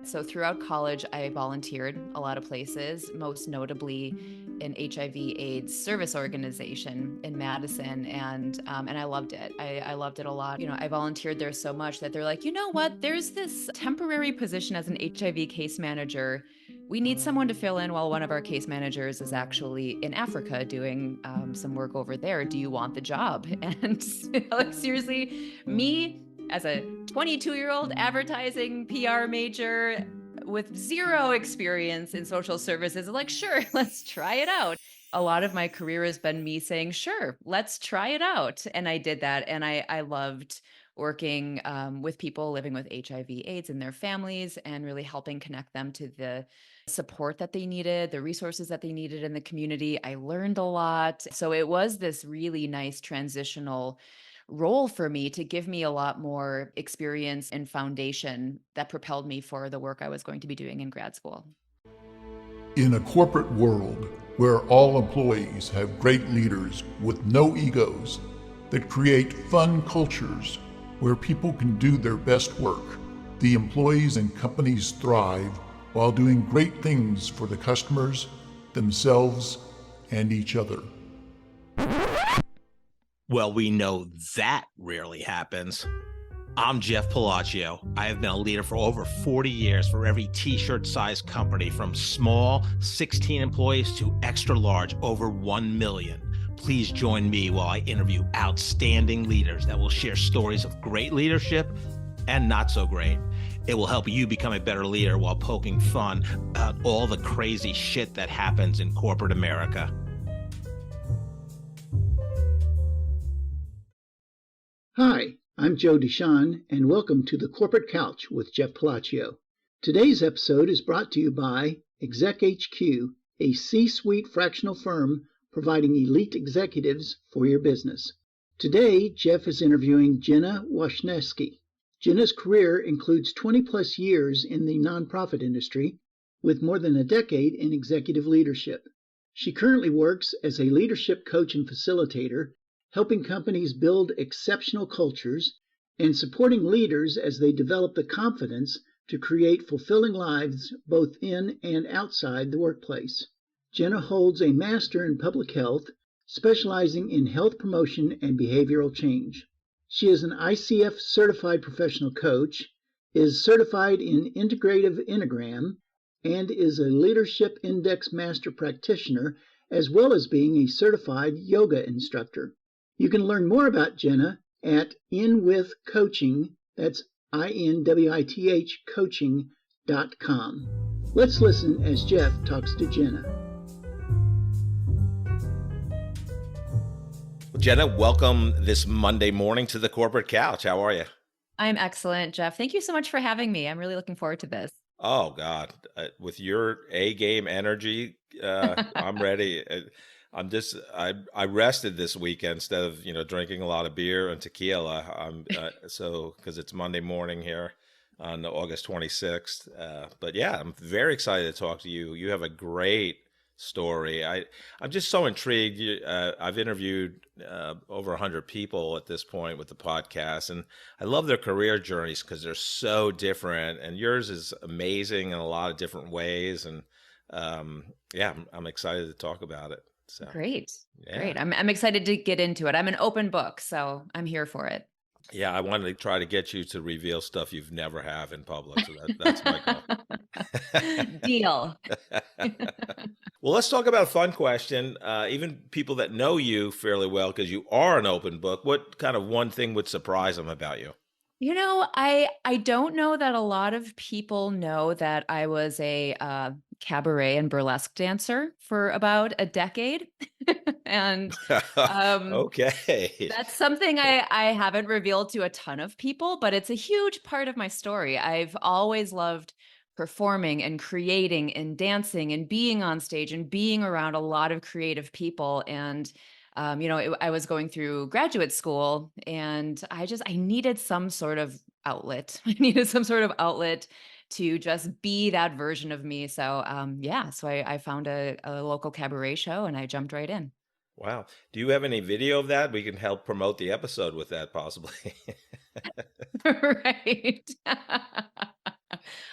So throughout college, I volunteered a lot of places, most notably an HIV/AIDS service organization in Madison, and I loved it. I loved it a lot. I volunteered there so much that they're like, you know what? There's this temporary position as an HIV case manager. We need someone to fill in while one of our case managers is actually in Africa doing some work over there. Do you want the job? And like seriously, me as a 22-year-old advertising PR major with zero experience in social services, like, sure, let's try it out. A lot of my career has been me saying, sure, let's try it out. And I did that. And I loved working with people living with HIV/AIDS and their families and really helping connect them to the support that they needed, the resources that they needed in the community. I learned a lot. So it was this really nice transitional role for me to give me a lot more experience and foundation that propelled me for the work I was going to be doing in grad school. In a corporate world where all employees have great leaders with no egos that create fun cultures where people can do their best work, the employees and companies thrive while doing great things for the customers, themselves, and each other. Well, we know that rarely happens. I'm Jeff Palacio. I have been a leader for over 40 years for every t-shirt size company, from small 16 employees to extra large over 1 million. Please join me while I interview outstanding leaders that will share stories of great leadership and not so great. It will help you become a better leader while poking fun at all the crazy shit that happens in corporate America. Hi, I'm Joe Deshawn, and welcome to the Corporate Couch with Jeff Palacio. Today's episode is brought to you by ExecHQ, a C-suite fractional firm providing elite executives for your business. Today, Jeff is interviewing Jenna Washnieski. Jenna's career includes 20-plus years in the nonprofit industry, with more than a decade in executive leadership. She currently works as a leadership coach and facilitator, helping companies build exceptional cultures and supporting leaders as they develop the confidence to create fulfilling lives both in and outside the workplace. Jenna holds a Master in Public Health, specializing in health promotion and behavioral change. She is an ICF certified professional coach, is certified in integrative enneagram, and is a Leadership Index Master Practitioner, as well as being a certified yoga instructor. You can learn more about Jenna at InWith Coaching, that's INWITH coaching.com. Let's listen as Jeff talks to Jenna. Jenna, welcome this Monday morning to the Corporate Couch. How are you? I'm excellent, Jeff. Thank you so much for having me. I'm really looking forward to this. Oh, God. With your A-game energy, I'm ready. I rested this weekend instead of, drinking a lot of beer and tequila. Because it's Monday morning here on August 26th. But yeah, I'm very excited to talk to you. You have a great story. I'm just so intrigued. I've interviewed over 100 people at this point with the podcast, and I love their career journeys because they're so different, and yours is amazing in a lot of different ways. And I'm excited to talk about it. So Great. yeah. Great. I'm excited to get into it. I'm an open book, so I'm here for it. Yeah, I wanted to try to get you to reveal stuff you've never have in public. So that's my goal. Deal. Well, let's talk about a fun question. Even people that know you fairly well, because you are an open book, what kind of one thing would surprise them about you? I don't know that a lot of people know that I was a cabaret and burlesque dancer for about a decade. And Okay. that's something I haven't revealed to a ton of people, but it's a huge part of my story. I've always loved performing and creating and dancing and being on stage and being around a lot of creative people. And I was going through graduate school, and I needed some sort of outlet. I needed some sort of outlet to just be that version of me. So I found a local cabaret show and I jumped right in. Wow. Do you have any video of that? We can help promote the episode with that, possibly. Right.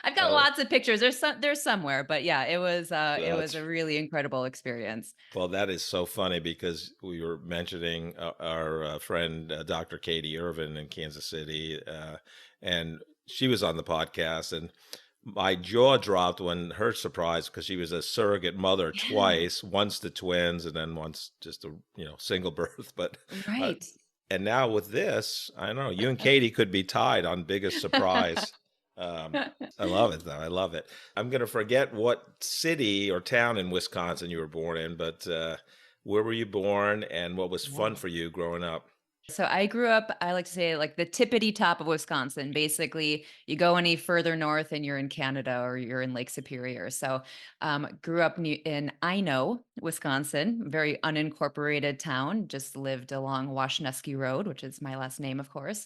I've got Oh, lots of pictures. There's somewhere, but yeah, it was that's a really incredible experience. well, that is so funny because we were mentioning our friend Dr. Katie Irvin in Kansas City, and she was on the podcast, and my jaw dropped when her surprise because she was a surrogate mother twice, once to twins and then once just a single birth. But uh, Right. and now with this, I don't know. You and Katie could be tied on biggest surprise. Um, I love it though. I love it. I'm gonna forget what city or town in Wisconsin you were born in, but where were you born and what was Yeah. fun for you growing up? So I grew up, I like to say, like the tippity top of Wisconsin. Basically, you go any further north and you're in Canada or you're in Lake Superior. So grew up in Ino, Wisconsin, very unincorporated town. Just lived along Washnieski Road, which is my last name, of course,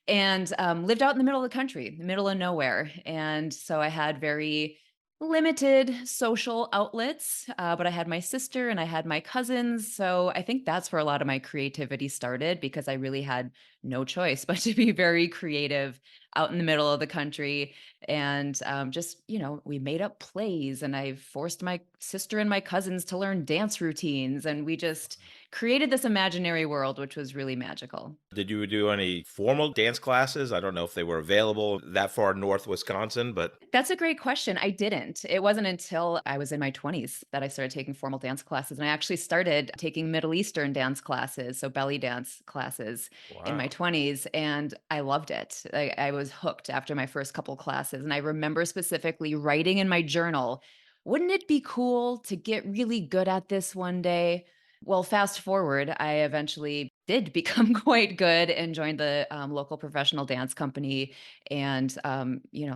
and lived out in the middle of the country, the middle of nowhere. And so I had very limited social outlets, but I had my sister and I had my cousins. So I think that's where a lot of my creativity started because I really had no choice but to be very creative out in the middle of the country. And just, we made up plays and I forced my sister and my cousins to learn dance routines. And we just created this imaginary world, which was really magical. Did you do any formal dance classes? I don't know if they were available that far north Wisconsin, but That's a great question. I didn't. It wasn't until I was in my 20s that I started taking formal dance classes. And I actually started taking Middle Eastern dance classes, so belly dance classes in my wow. 20s. And I loved it. I was hooked after my first couple classes. And I remember specifically writing in my journal, wouldn't it be cool to get really good at this one day? Well, fast forward, I eventually did become quite good and joined the local professional dance company and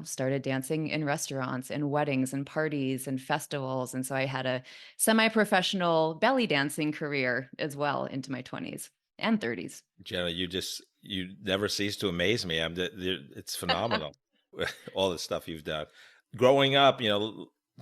started dancing in restaurants and weddings and parties and festivals. And so I had a semi-professional belly dancing career as well into my 20s and 30s. Jenna, you never cease to amaze me. It's phenomenal, all the stuff you've done. Growing up,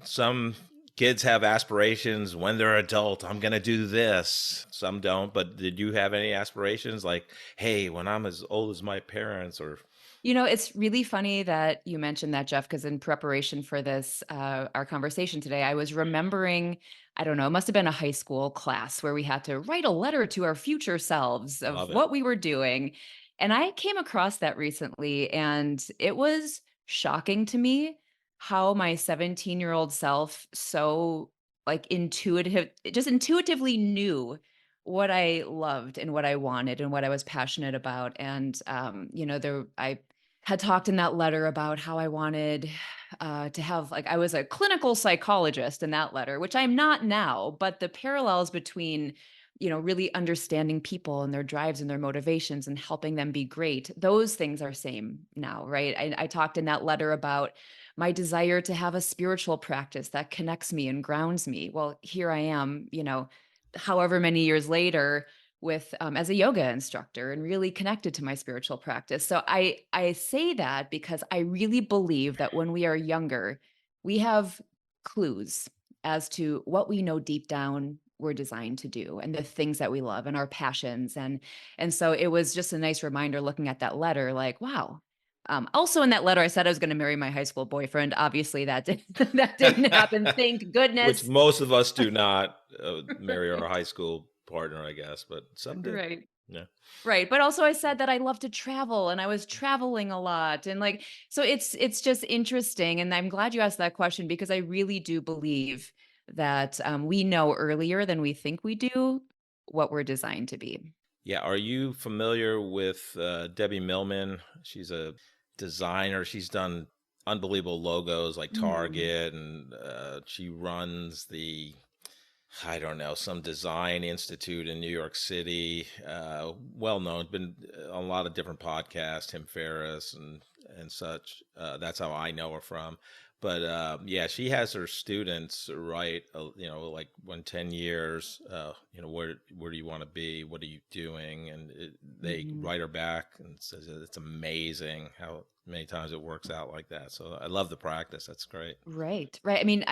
some kids have aspirations when they're adult. I'm gonna do this. Some don't. But did you have any aspirations like, hey, when I'm as old as my parents, or It's really funny that you mentioned that, Jeff, because in preparation for this, our conversation today, I was remembering, I don't know, it must have been a high school class where we had to write a letter to our future selves of love it? what we were doing. And I came across that recently, and it was shocking to me how my 17-year-old self so like just intuitively knew what I loved and what I wanted and what I was passionate about. And I had talked in that letter about how I wanted to have, like, I was a clinical psychologist in that letter, which I'm not now, but the parallels between, really understanding people and their drives and their motivations and helping them be great, those things are same now, right? I talked in that letter about my desire to have a spiritual practice that connects me and grounds me. Well, here I am, however many years later with as a yoga instructor and really connected to my spiritual practice. So I say that because I really believe that when we are younger, we have clues as to what we know deep down we're designed to do and the things that we love and our passions. And so it was just a nice reminder looking at that letter, like, wow. Also in that letter, I said I was going to marry my high school boyfriend. Obviously, that didn't happen. Thank Which goodness. most of us do not marry our high school partner, I guess, but some do. Right. Yeah. Right, but also I said that I love to travel and I was traveling a lot and, like, so it's just interesting, and I'm glad you asked that question because I really do believe that, we know earlier than we think we do what we're designed to be. Yeah. Are you familiar with Debbie Millman? She's a designer. She's done unbelievable logos like Mm, Target, and she runs I don't know, some design institute in New York City. Well known, been on a lot of different podcasts, Tim Ferriss and such. That's how I know her from. But yeah, she has her students write, like when 10 years, where do you want to be? What are you doing? And they mhm. write her back and says it's amazing how many times it works out like that. So I love the practice. That's great. Right, right. I mean,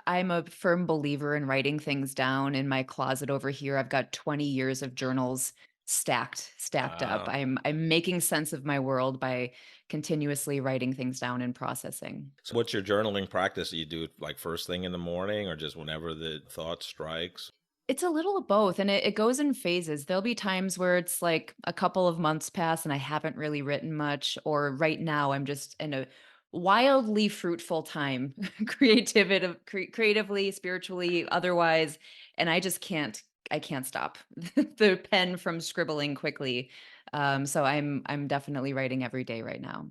I'm a firm believer in writing things down in my closet over here. I've got 20 years of journals stacked up. Wow. I'm making sense of my world by continuously writing things down and processing. So what's your journaling practice? Do you do it like first thing in the morning or just whenever the thought strikes? It's a little of both, and it goes in phases. There'll be times where it's like a couple of months pass and I haven't really written much, or right now I'm just in a wildly fruitful time, creatively, spiritually, otherwise, and I can't stop the pen from scribbling quickly. So I'm definitely writing every day right now.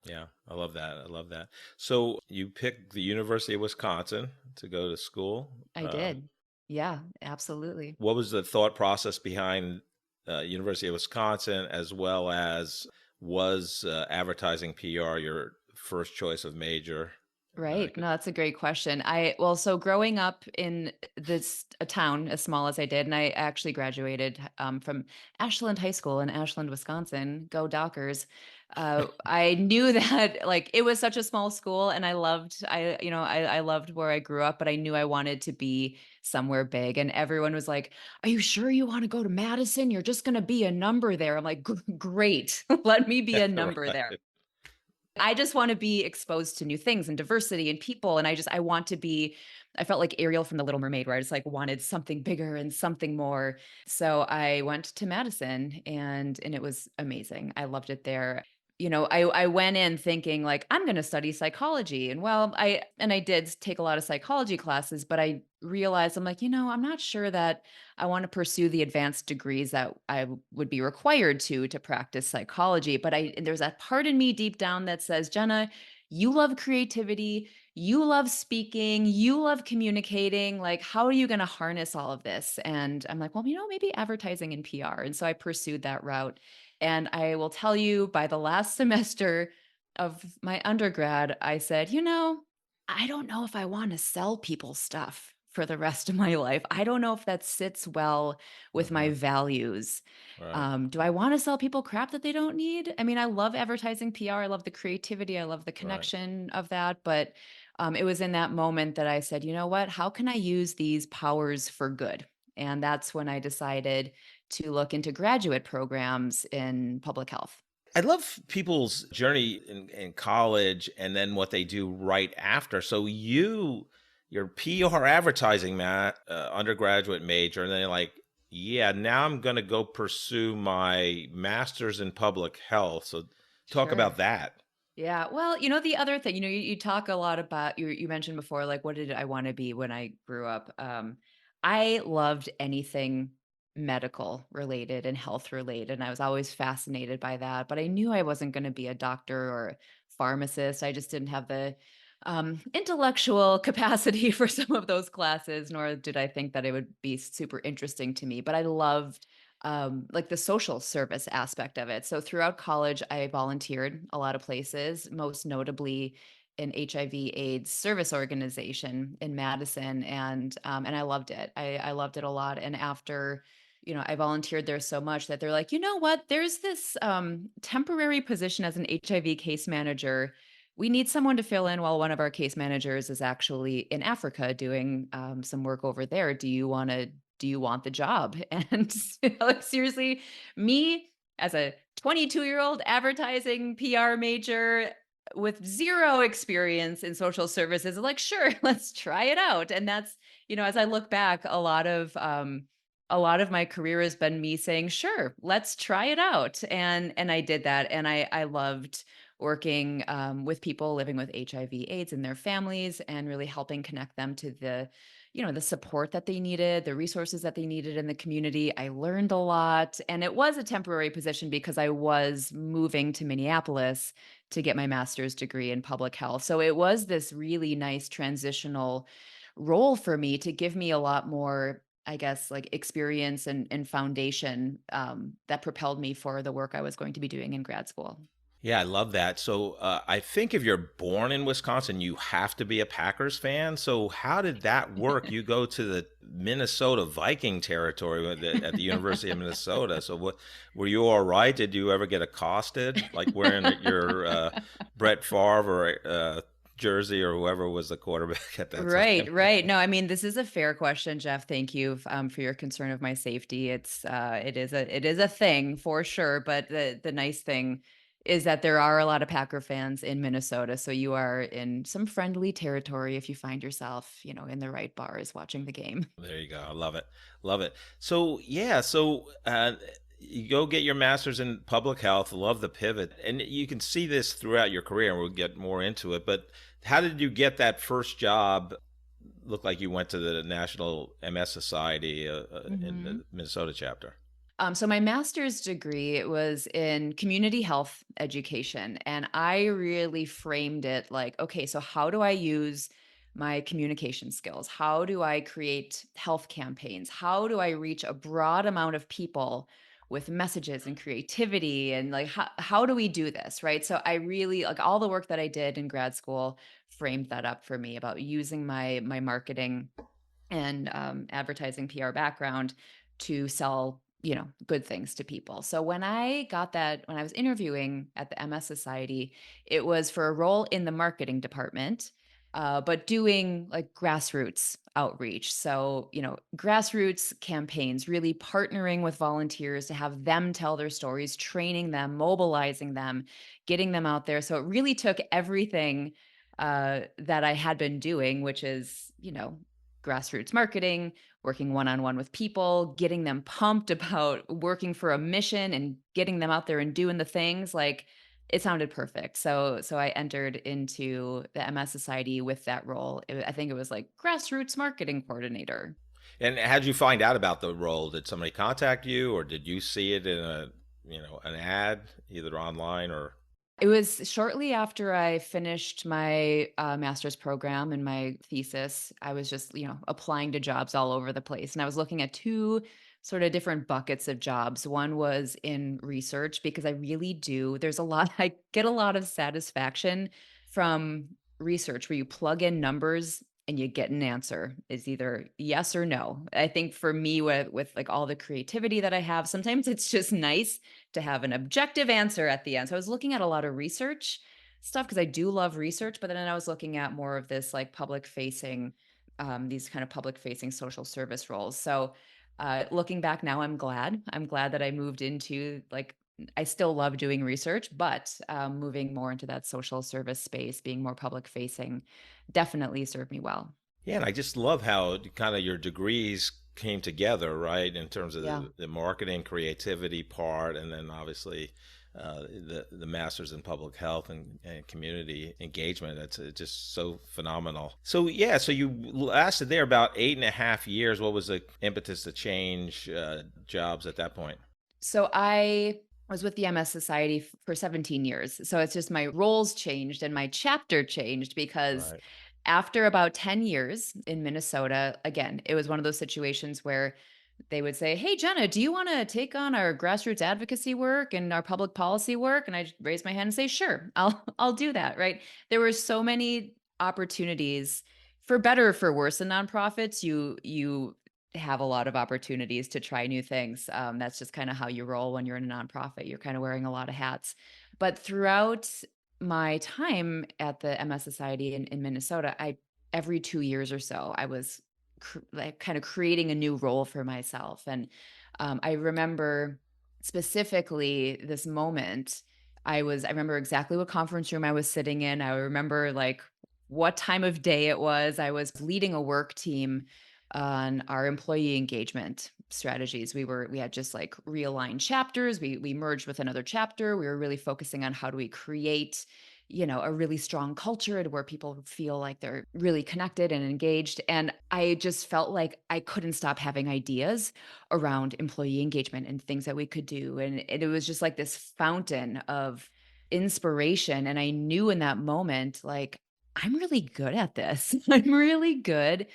Yeah, I love that. I love that. So you picked the University of Wisconsin to go to school. I did. Yeah, absolutely. What was the thought process behind University of Wisconsin, as well as was advertising PR your first choice of major? Right. No, that's a great question. So growing up in a town as small as I did, and I actually graduated from Ashland High School in Ashland, Wisconsin. Go Dockers. I knew that like it was such a small school, and I loved where I grew up, but I knew I wanted to be somewhere big. And everyone was like, "Are you sure you want to go to Madison? You're just going to be a number there." I'm like, "Great, let me be a number there." Right. I just want to be exposed to new things and diversity and people. And I want to be, I felt like Ariel from The Little Mermaid, where I just like wanted something bigger and something more. So I went to Madison and it was amazing. I loved it there. I went in thinking like I'm going to study psychology. And I did take a lot of psychology classes, but I realized I'm like, I'm not sure that I want to pursue the advanced degrees that I would be required to practice psychology. But there's that part in me deep down that says, Jenna, you love creativity, you love speaking, you love communicating. Like, how are you going to harness all of this? And I'm like, well, maybe advertising and PR. And so I pursued that route. And I will tell you, by the last semester of my undergrad, I said, I don't know if I want to sell people stuff for the rest of my life. I don't know if that sits well with my Hmm. values. Right. Do I want to sell people crap that they don't need? I mean, I love advertising PR. I love the creativity. I love the Right. connection of that. But it was in that moment that I said, you know what? How can I use these powers for good? And that's when I decided to look into graduate programs in public health. I love people's journey in college and then what they do right after. So your PR advertising, Matt, undergraduate major, and then you're like, yeah, now I'm going to go pursue my master's in public health. So talk Sure. about that. Yeah. Well, the other thing, you talk a lot about you mentioned before, like, what did I want to be when I grew up? I loved anything medical related and health related. And I was always fascinated by that. But I knew I wasn't going to be a doctor or a pharmacist. I just didn't have the intellectual capacity for some of those classes, nor did I think that it would be super interesting to me. But I loved like the social service aspect of it. So throughout college, I volunteered a lot of places, most notably an HIV/AIDS service organization in Madison, and I loved it. I loved it a lot. And after I volunteered there so much that they're like, you know what? There's this temporary position as an HIV case manager. We need someone to fill in while one of our case managers is actually in Africa doing some work over there. Do you want the job? And like, seriously, me as a 22-year-old advertising PR major with zero experience in social services, like, sure, let's try it out. And that's, as I look back, a lot of my career has been me saying, sure, let's try it out. And I did that. And I loved working with people living with HIV/AIDS and their families, and really helping connect them to the support that they needed, the resources that they needed in the community. I learned a lot, and it was a temporary position because I was moving to Minneapolis to get my master's degree in public health. So it was this really nice transitional role for me to give me a lot more, I guess, like experience and foundation that propelled me for the work I was going to be doing in grad school. Yeah, I love that. So I think if you're born in Wisconsin, you have to be a Packers fan. So how did that work? You go to the Minnesota Viking territory at the University of Minnesota. So what were you all right? Did you ever get accosted, like wearing your Brett Favre or jersey or whoever was the quarterback at that Right, time? right. No, I mean, this is a fair question, Jeff. Thank you for your concern of my safety. It is a thing for sure. But the nice thing is that there are a lot of Packer fans in Minnesota, so you are in some friendly territory if you find yourself, in the right bars watching the game. There you go. I love it. Love it. So, yeah, so you go get your master's in public health. Love the pivot. And you can see this throughout your career, and we'll get more into it. But how did you get that first job? Looked like you went to the National MS Society in Mhm. the Minnesota chapter. So my master's degree was in community health education, and I really framed it like, okay, so how do I use my communication skills? How do I create health campaigns? How do I reach a broad amount of people with messages and creativity? And like, how do we do this? Right. So I really like all the work that I did in grad school framed that up for me about using my marketing and advertising PR background to sell good things to people. So when I was interviewing at the MS Society, it was for a role in the marketing department, but doing like grassroots outreach. So grassroots campaigns, really partnering with volunteers to have them tell their stories, training them, mobilizing them, getting them out there. So it really took everything that I had been doing, which is grassroots marketing, working one on one with people, getting them pumped about working for a mission and getting them out there and doing the things. Like it sounded perfect. So I entered into the MS Society with that role. I think it was like grassroots marketing coordinator. And how'd you find out about the role? Did somebody contact you, or did you see it in an ad, either online or? It was shortly after I finished my master's program and my thesis. I was just, applying to jobs all over the place. And I was looking at two sort of different buckets of jobs. One was in research because there's a lot, I get a lot of satisfaction from research where you plug in numbers and you get an answer is either yes or no. I think for me with like all the creativity that I have, sometimes it's just nice to have an objective answer at the end. So I was looking at a lot of research stuff because I do love research, but then I was looking at more of this like these kind of public facing social service roles. So looking back now, I'm glad. I'm glad that I moved into like, I still love doing research, but moving more into that social service space, being more public facing, definitely served me well. Yeah, and I just love how kind of your degrees came together, right? In terms of Yeah. the marketing, creativity part, and then obviously the masters in public health and community engagement. That's just so phenomenal. So yeah, so you lasted there about 8.5 years. What was the impetus to change jobs at that point? So I was with the MS Society for 17 years. So it's just my roles changed and my chapter changed because Right. after about 10 years in Minnesota, again, it was one of those situations where they would say, "Hey, Jenna, do you want to take on our grassroots advocacy work and our public policy work?" And I raise my hand and say, "Sure, I'll do that." Right? There were so many opportunities for better or for worse in nonprofits. You have a lot of opportunities to try new things. That's just kind of how you roll when you're in a nonprofit. You're kind of wearing a lot of hats. But throughout my time at the MS Society in Minnesota, I every 2 years or so, I was like kind of creating a new role for myself. And I remember specifically this moment. I remember exactly what conference room I was sitting in. I remember like what time of day it was. I was leading a work team on our employee engagement strategies. We had just like realigned chapters. We merged with another chapter. We were really focusing on how do we create, a really strong culture where people feel like they're really connected and engaged. And I just felt like I couldn't stop having ideas around employee engagement and things that we could do. And it was just like this fountain of inspiration. And I knew in that moment, like, I'm really good at this. I'm really good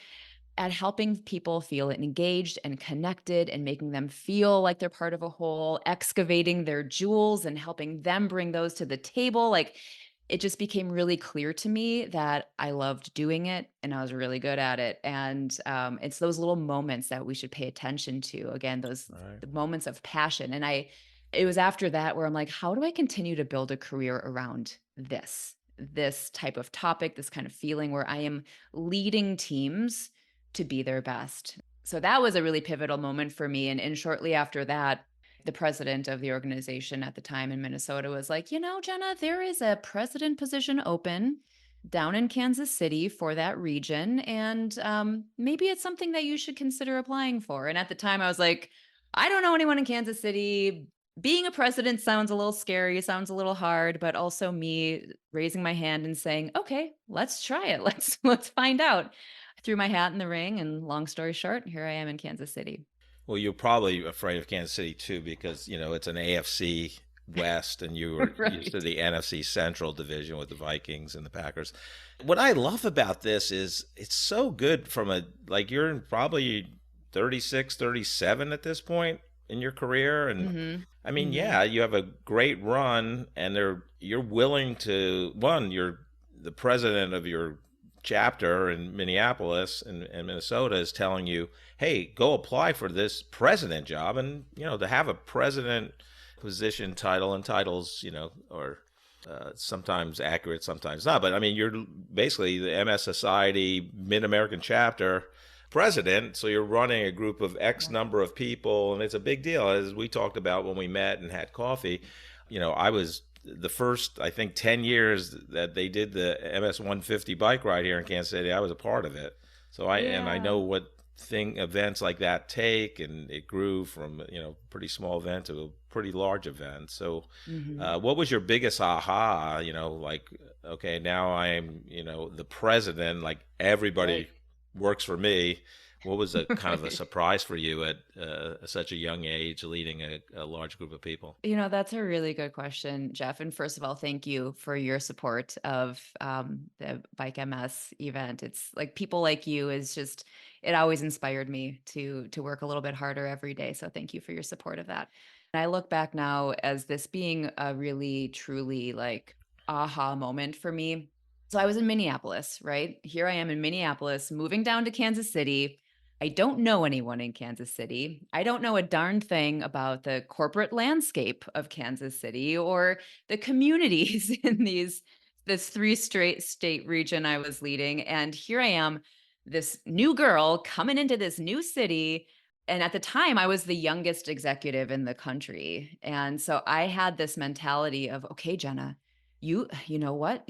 at helping people feel engaged and connected and making them feel like they're part of a whole, excavating their jewels and helping them bring those to the table. Like it just became really clear to me that I loved doing it and I was really good at it. And it's those little moments that we should pay attention to. Again, those Right. the moments of passion. It was after that where I'm like, how do I continue to build a career around this? this type of topic, this kind of feeling where I am leading teams to be their best. So that was a really pivotal moment for me. And shortly after that, the president of the organization at the time in Minnesota was like, Jenna, there is a president position open down in Kansas City for that region. And maybe it's something that you should consider applying for. And at the time, I was like, I don't know anyone in Kansas City. Being a president sounds a little scary, sounds a little hard, but also me raising my hand and saying, okay, let's try it. Let's find out. I threw my hat in the ring, and long story short, here I am in Kansas City. Well, you're probably afraid of Kansas City too, because it's an AFC West, and you were Right. used to the NFC Central division with the Vikings and the Packers. What I love about this is it's so good you're probably 36, 37 at this point in your career. And Mm-hmm. I mean, Mm-hmm. yeah, you have a great run, and you're willing to, you're the president of your chapter in Minneapolis and Minnesota is telling you, hey, go apply for this president job. And, to have a president position title, and titles, are sometimes accurate, sometimes not. But I mean, you're basically the MS Society Mid-American chapter president. So you're running a group of X number of people, and it's a big deal. As we talked about when we met and had coffee, I was the first, I think, 10 years that they did the MS 150 bike ride here in Kansas City, I was a part of it. So I know what events like that take, and it grew from, pretty small event to a pretty large event. So what was your biggest aha, okay, now I'm, the president, like everybody works for me. What was a kind of a surprise for you at such a young age, leading a large group of people? That's a really good question, Jeff. And first of all, thank you for your support of the Bike MS event. It's like people like you it always inspired me to work a little bit harder every day. So thank you for your support of that. And I look back now as this being a really, truly like aha moment for me. So I was in Minneapolis, right? Here I am in Minneapolis, moving down to Kansas City. I don't know anyone in Kansas City. I don't know a darn thing about the corporate landscape of Kansas City or the communities in this three straight state region I was leading. And here I am, this new girl coming into this new city. And at the time, I was the youngest executive in the country. And so I had this mentality of, okay, Jenna, you know what?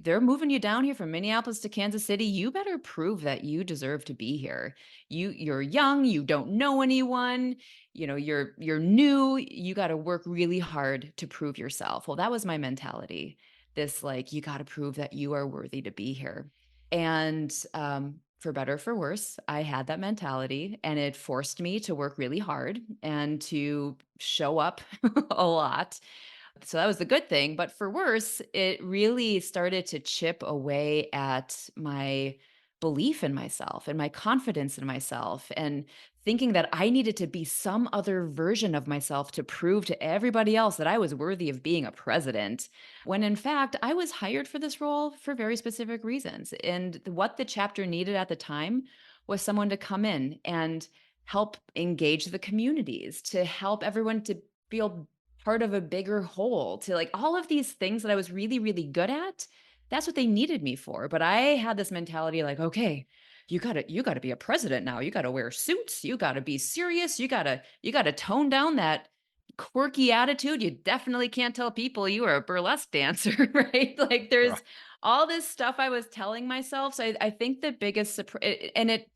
They're moving you down here from Minneapolis to Kansas City. You better prove that you deserve to be here. You're young, you don't know anyone, you're new, you got to work really hard to prove yourself. Well, that was my mentality. This like, you got to prove that you are worthy to be here. And for better or for worse, I had that mentality, and it forced me to work really hard and to show up a lot. So that was the good thing. But for worse, it really started to chip away at my belief in myself and my confidence in myself, and thinking that I needed to be some other version of myself to prove to everybody else that I was worthy of being a president, when in fact, I was hired for this role for very specific reasons. And what the chapter needed at the time was someone to come in and help engage the communities, to help everyone to feel part of a bigger whole, to like all of these things that I was really, really good at. That's what they needed me for. But I had this mentality like, okay, you gotta be a president now. You gotta wear suits. You gotta be serious. You gotta tone down that quirky attitude. You definitely can't tell people you are a burlesque dancer, right? Like there's all this stuff I was telling myself. So I think the biggest surprise, and it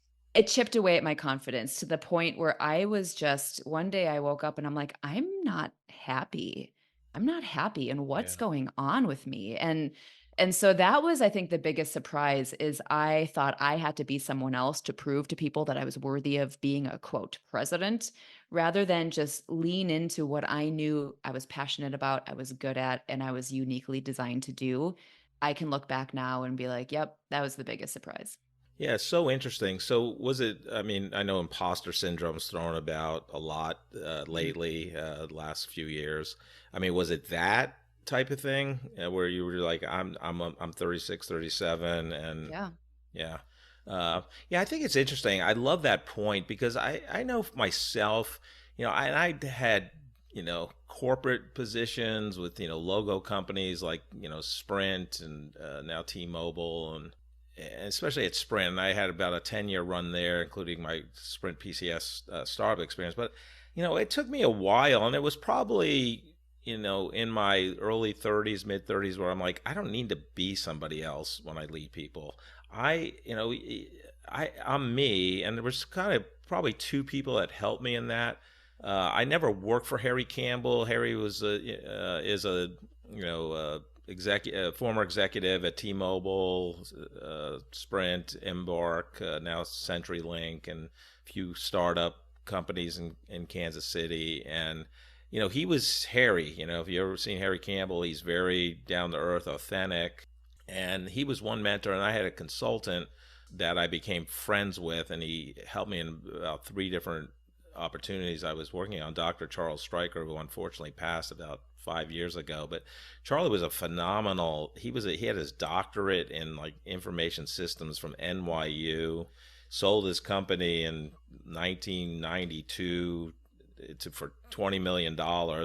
chipped away at my confidence to the point where I was just one day I woke up and I'm like, I'm not happy. I'm not happy. And what's Yeah. going on with me? And so that was, I think, the biggest surprise is I thought I had to be someone else to prove to people that I was worthy of being a quote president, rather than just lean into what I knew I was passionate about, I was good at, and I was uniquely designed to do. I can look back now and be like, yep, that was the biggest surprise. Yeah, it's so interesting. So was it, I mean, I know imposter syndrome's thrown about a lot lately, last few years. I mean, was it that type of thing where you were like, I'm 36, 37, and Yeah. yeah. Yeah, I think it's interesting. I love that point because I know for myself, I had, corporate positions with, logo companies like, Sprint and now T-Mobile, and especially at Sprint. I had about a 10-year run there, including my Sprint PCS startup experience. But, it took me a while, and it was probably, in my early 30s, mid 30s, where I'm like, I don't need to be somebody else when I lead people. I'm me, and there was kind of probably two people that helped me in that. I never worked for Harry Campbell. Harry is a former executive at T-Mobile, Sprint, Embark, now CenturyLink, and a few startup companies in Kansas City. And he was Harry. If you ever seen Harry Campbell, he's very down to earth, authentic, and he was one mentor. And I had a consultant that I became friends with, and he helped me in about 3 different opportunities I was working on. Dr. Charles Stryker, who unfortunately passed about 5 years ago. But Charlie was a phenomenal. He had his doctorate in like information systems from NYU. Sold his company in 1992 for $20 million,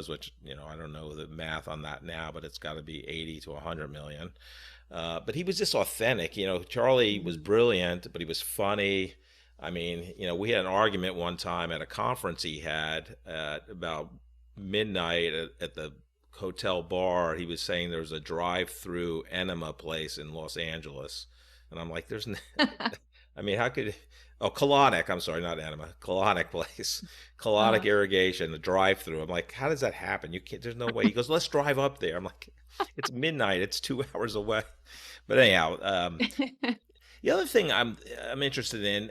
which I don't know the math on that now, but it's got to be 80 to 100 million. But he was just authentic. Charlie was brilliant, but he was funny. I mean, we had an argument one time at a conference he had at about midnight at the hotel bar. He was saying there was a drive-through enema place in Los Angeles. And I'm like, I mean, how could, colonic, I'm sorry, not enema, colonic place, colonic irrigation, the drive-through. I'm like, how does that happen? You can't, there's no way. He goes, let's drive up there. I'm like, it's midnight, it's 2 hours away. But anyhow, the other thing I'm interested in,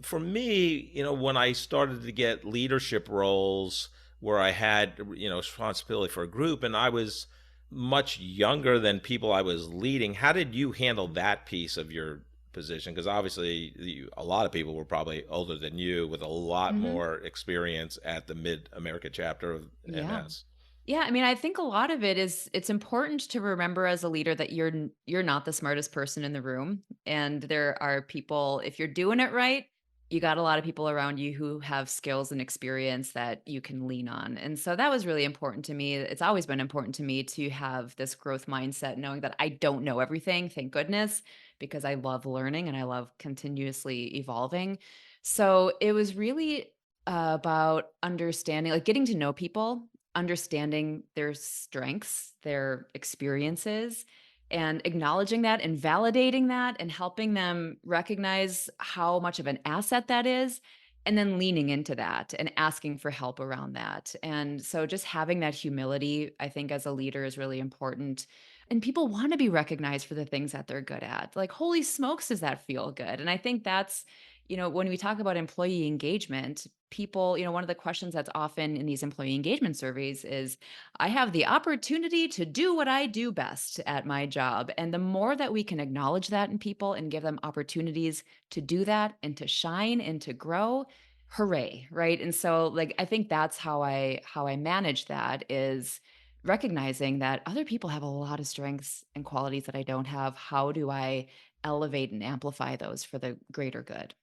for me, when I started to get leadership roles where I had, responsibility for a group, and I was much younger than people I was leading, how did you handle that piece of your position? Because obviously a lot of people were probably older than you with a lot more experience at the Mid-America chapter of MS. Yeah, I mean, I think a lot of it is it's important to remember as a leader that you're not the smartest person in the room, and there are people, if you're doing it right, you got a lot of people around you who have skills and experience that you can lean on. And so that was really important to me. It's always been important to me to have this growth mindset, knowing that I don't know everything, thank goodness, because I love learning and I love continuously evolving. So it was really about understanding, like getting to know people, understanding their strengths, their experiences, and acknowledging that and validating that and helping them recognize how much of an asset that is, and then leaning into that and asking for help around that. And so just having that humility, I think as a leader is really important. And people want to be recognized for the things that they're good at. Like, holy smokes, does that feel good? And I think that's, when we talk about employee engagement, people, one of the questions that's often in these employee engagement surveys is, I have the opportunity to do what I do best at my job. And the more that we can acknowledge that in people and give them opportunities to do that and to shine and to grow, hooray, right? And so like, I think that's how I manage that, is recognizing that other people have a lot of strengths and qualities that I don't have. How do I elevate and amplify those for the greater good?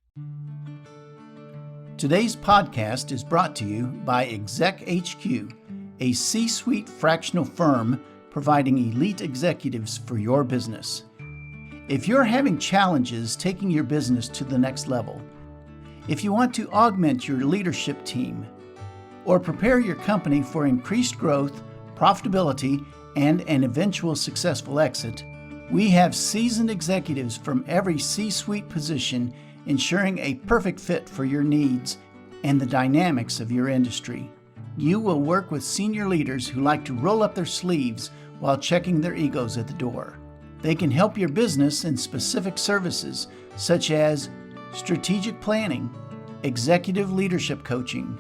Today's podcast is brought to you by Exec HQ, a C-suite fractional firm providing elite executives for your business. If you're having challenges taking your business to the next level, if you want to augment your leadership team, or prepare your company for increased growth, profitability, and an eventual successful exit, we have seasoned executives from every C-suite position ensuring a perfect fit for your needs and the dynamics of your industry. You will work with senior leaders who like to roll up their sleeves while checking their egos at the door. They can help your business in specific services such as strategic planning, executive leadership coaching,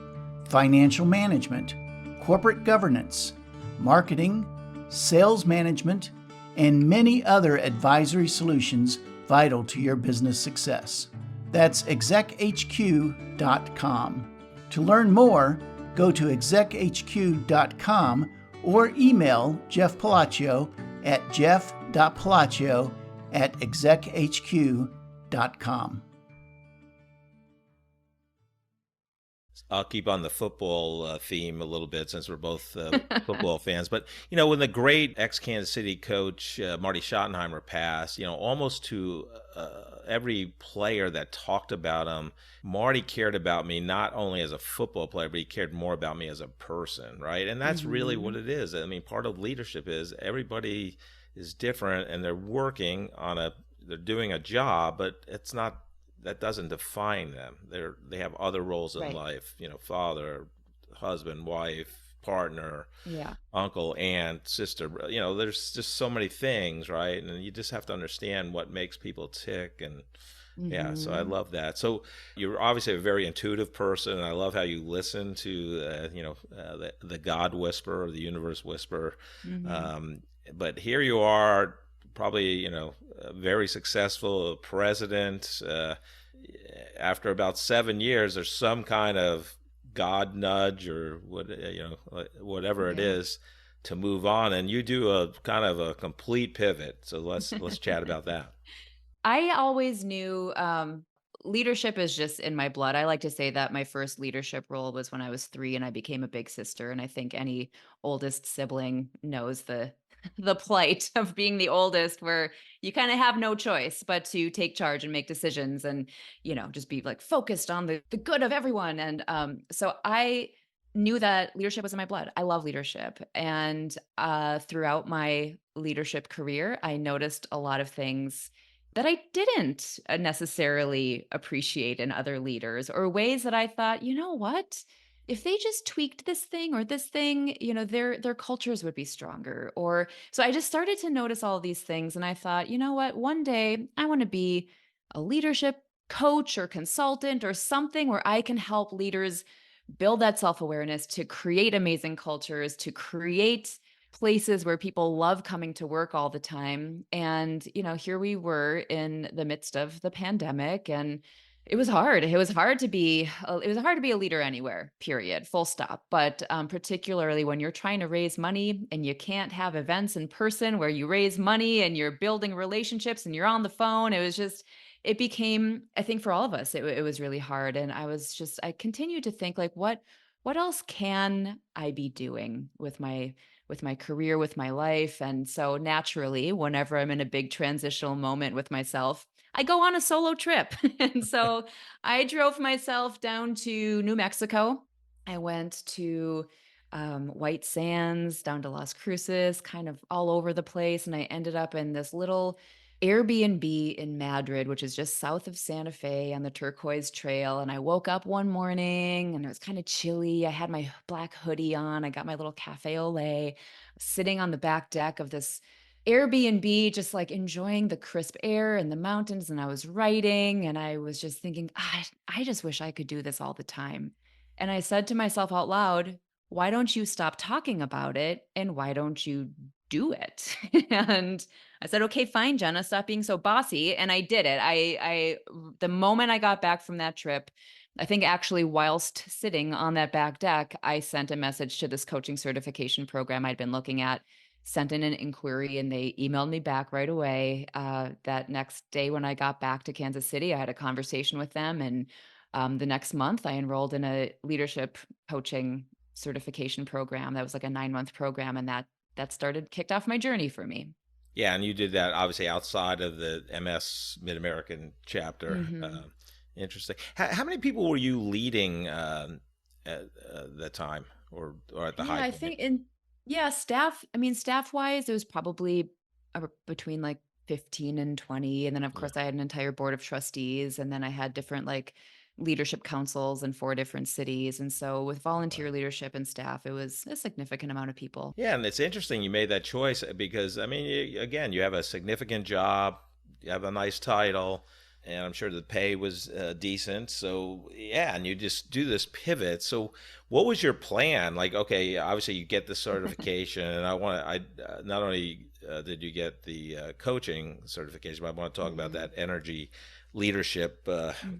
financial management, corporate governance, marketing, sales management, and many other advisory solutions vital to your business success. That's exechq.com. To learn more, go to exechq.com or email Jeff Palacio at jeff.palacio@exechq.com. I'll keep on the football theme a little bit since we're both football fans. But, when the great ex-Kansas City coach Marty Schottenheimer passed, almost to every player that talked about him, Marty cared about me not only as a football player, but he cared more about me as a person, right? And that's really what it is. I mean, part of leadership is everybody is different and they're doing a job, but it's not, that doesn't define them. They have other roles in Right. life, father, husband, wife, partner, Yeah. uncle, aunt, sister. There's just so many things, right? And you just have to understand what makes people tick. And yeah, so I love that. So you're obviously a very intuitive person, and I love how you listen to the God whisper or the universe whisper. But here you are, probably a very successful president. After about 7 years, there's some kind of God nudge or whatever it is to move on, and you do a kind of a complete pivot. So let's chat about that. I always knew leadership is just in my blood. I like to say that my first leadership role was when I was 3 and I became a big sister. And I think any oldest sibling knows the the plight of being the oldest, where you kind of have no choice but to take charge and make decisions and, just be like focused on the good of everyone. And so I knew that leadership was in my blood. I love leadership. And throughout my leadership career, I noticed a lot of things that I didn't necessarily appreciate in other leaders, or ways that I thought, you know what? If they just tweaked this thing or this thing, their cultures would be stronger. Or so I just started to notice all of these things, and I thought, you know what? One day I want to be a leadership coach or consultant or something where I can help leaders build that self-awareness to create amazing cultures, to create places where people love coming to work all the time. And, here we were in the midst of the pandemic, and it was hard. It was hard to be a leader anywhere, period, full stop. But particularly when you're trying to raise money and you can't have events in person where you raise money and you're building relationships and you're on the phone, it became, I think for all of us, it was really hard. And I continued to think like, what else can I be doing with my career, with my life? And so naturally, whenever I'm in a big transitional moment with myself, I go on a solo trip. And so I drove myself down to New Mexico. I went to White Sands, down to Las Cruces, kind of all over the place. And I ended up in this little Airbnb in Madrid, which is just south of Santa Fe on the Turquoise Trail. And I woke up one morning and it was kind of chilly. I had my black hoodie on. I got my little cafe au lait, sitting on the back deck of this Airbnb, just like enjoying the crisp air and the mountains. And I was writing, and I was just thinking, I just wish I could do this all the time. And I said to myself out loud, why don't you stop talking about it? And why don't you do it? And I said, okay, fine, Jenna, stop being so bossy. And I did it. The moment I got back from that trip, I think actually whilst sitting on that back deck, I sent a message to this coaching certification program I'd been looking at, sent in an inquiry, and they emailed me back right away. That next day when I got back to Kansas City, I had a conversation with them. And the next month I enrolled in a leadership coaching certification program. That was like a 9-month program. And that kicked off my journey for me. Yeah, and you did that obviously outside of the MS Mid-American chapter. Interesting. How many people were you leading at the time, or at the high I point? think staff. I mean, staff wise, it was probably between like 15 and 20. And then of course I had an entire board of trustees, and then I had different like leadership councils in 4 different cities. And so with volunteer leadership and staff, it was a significant amount of people. Yeah, and it's interesting you made that choice because, I mean, again, you have a significant job, you have a nice title, and I'm sure the pay was decent. So, yeah, and you just do this pivot. So what was your plan? Like, okay, obviously you get the certification, and not only did you get the coaching certification, but I want to talk about that energy leadership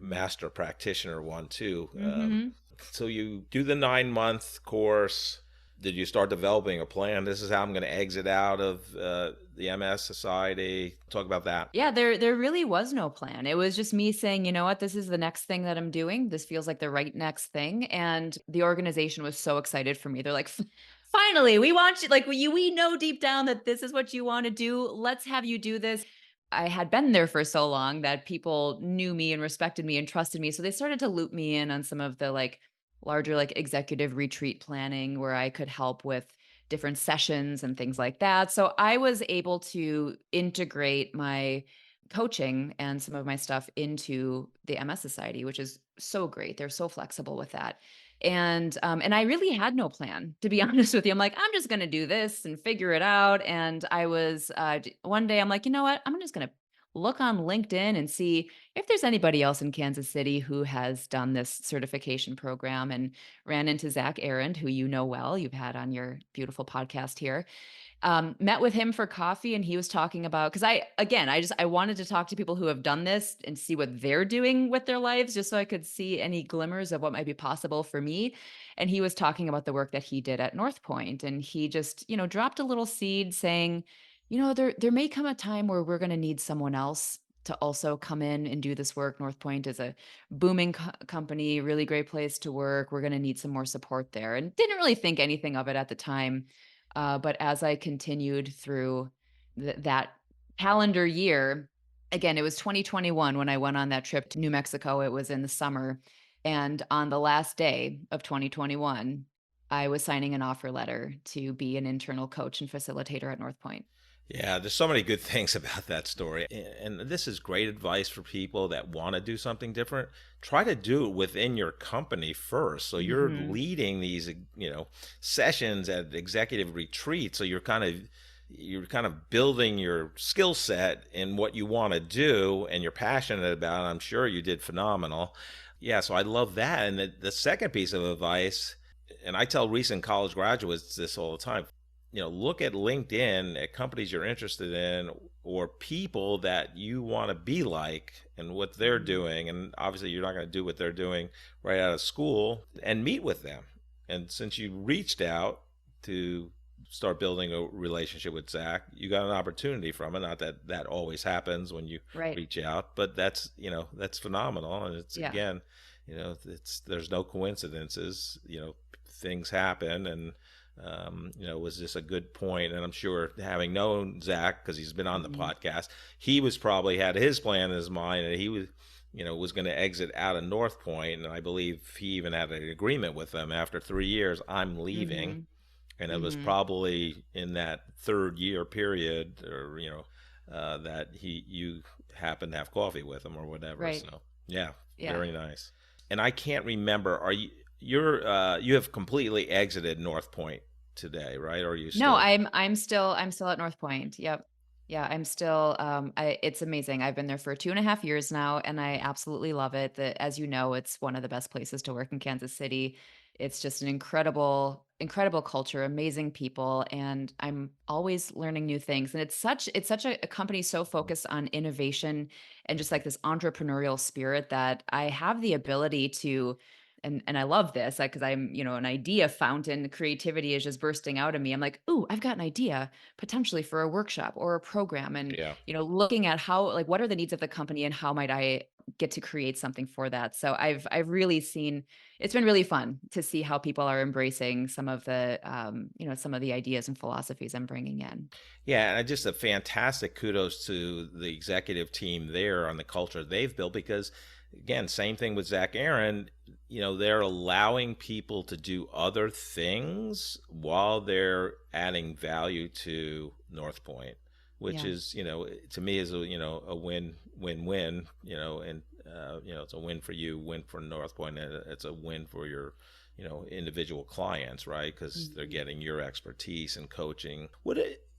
master practitioner one too. So you do the 9-month course. Did you start developing a plan? This is how I'm going to exit out of the MS Society? Talk about that. Yeah, there really was no plan. It was just me saying, you know what, this is the next thing that I'm doing. This feels like the right next thing. And the organization was so excited for me. They're like, finally, we want you, like we know deep down that this is what you want to do. Let's have you do this. I had been there for so long that people knew me and respected me and trusted me. So they started to loop me in on some of the like larger like executive retreat planning where I could help with different sessions and things like that. So I was able to integrate my coaching and some of my stuff into the MS Society, which is so great. They're so flexible with that. And I really had no plan, to be honest with you. I'm like, I'm just going to do this and figure it out. And I was one day, I'm like, you know what? I'm just going to look on LinkedIn and see if there's anybody else in Kansas City who has done this certification program, and ran into Zach Arend, who you know well, you've had on your beautiful podcast here. Met with him for coffee, and he was talking about, because I wanted to talk to people who have done this and see what they're doing with their lives, just so I could see any glimmers of what might be possible for me. And he was talking about the work that he did at North Point, and he just, dropped a little seed saying, there may come a time where we're going to need someone else to also come in and do this work. North Point is a booming company, really great place to work. We're going to need some more support there. And didn't really think anything of it at the time. But as I continued through that calendar year, again, it was 2021 when I went on that trip to New Mexico. It was in the summer. And on the last day of 2021, I was signing an offer letter to be an internal coach and facilitator at North Point. Yeah, there's so many good things about that story. And this is great advice for people that want to do something different. Try to do it within your company first. So you're leading these, sessions at executive retreats. So you're kind of building your skill set in what you want to do and you're passionate about. I'm sure you did phenomenal. Yeah, so I love that. And the second piece of advice, and I tell recent college graduates this all the time, look at LinkedIn at companies you're interested in or people that you want to be like and what they're doing. And obviously you're not going to do what they're doing right out of school, and meet with them. And since you reached out to start building a relationship with Zach, you got an opportunity from it. Not that that always happens when you reach out, but that's phenomenal. And it's, again, there's no coincidences, things happen. And it was just a good point. And I'm sure, having known Zach, because he's been on the podcast, he was probably had his plan in his mind, and he was going to exit out of North Point. And I believe he even had an agreement with them after 3 years, I'm leaving. And it was probably in that third year period, or, that you happened to have coffee with him or whatever. Right. So yeah, very nice. And I can't remember, you have completely exited North Point today, right? Or are you still? No, I'm still at North Point. Yep. Yeah, I'm still it's amazing. I've been there for 2.5 years now, and I absolutely love it. As you know, it's one of the best places to work in Kansas City. It's just an incredible culture, amazing people, and I'm always learning new things. And it's such a company so focused on innovation and just like this entrepreneurial spirit that I have the ability to, and I love this because I'm, an idea fountain. Creativity is just bursting out of me. I'm like, ooh, I've got an idea potentially for a workshop or a program. And, looking at how, like, what are the needs of the company and how might I get to create something for that? So I've really seen, it's been really fun to see how people are embracing some of the, some of the ideas and philosophies I'm bringing in. Yeah. And just a fantastic kudos to the executive team there on the culture they've built, because again, same thing with Zach Arend, they're allowing people to do other things while they're adding value to North Point, which is, to me is a win-win, and it's a win for you, win for North Point, and it's a win for your, individual clients, right? Because they're getting your expertise and coaching.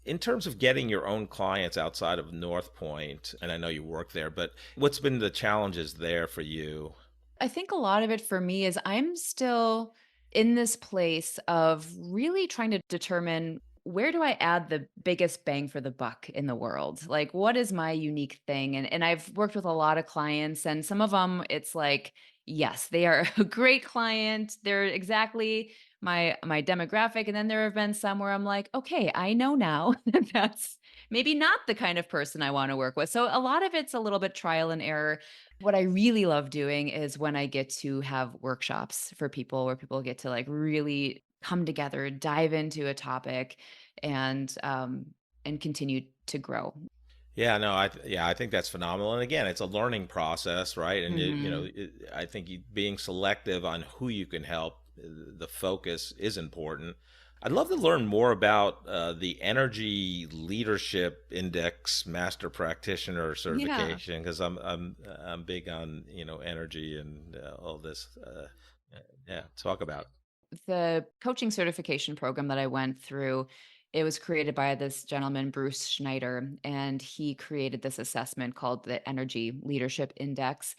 In terms of getting your own clients outside of North Point, and I know you work there, but what's been the challenges there for you? I think a lot of it for me is I'm still in this place of really trying to determine, where do I add the biggest bang for the buck in the world? Like, what is my unique thing? And I've worked with a lot of clients, and some of them, it's like, yes, they are a great client. They're exactly my demographic. And then there have been some where I'm like, okay, I know now that that's maybe not the kind of person I want to work with. So a lot of it's a little bit trial and error. What I really love doing is when I get to have workshops for people where people get to like really come together, dive into a topic, and continue to grow. Yeah, no, yeah, I think that's phenomenal. And again, it's a learning process, right? And Mhm. I think being selective on who you can help, the focus is important. I'd love to learn more about the Energy Leadership Index Master Practitioner Yeah. certification because I'm big on energy and all this. Yeah, talk about. The coaching certification program that I went through, it was created by this gentleman, Bruce Schneider, and he created this assessment called the Energy Leadership Index.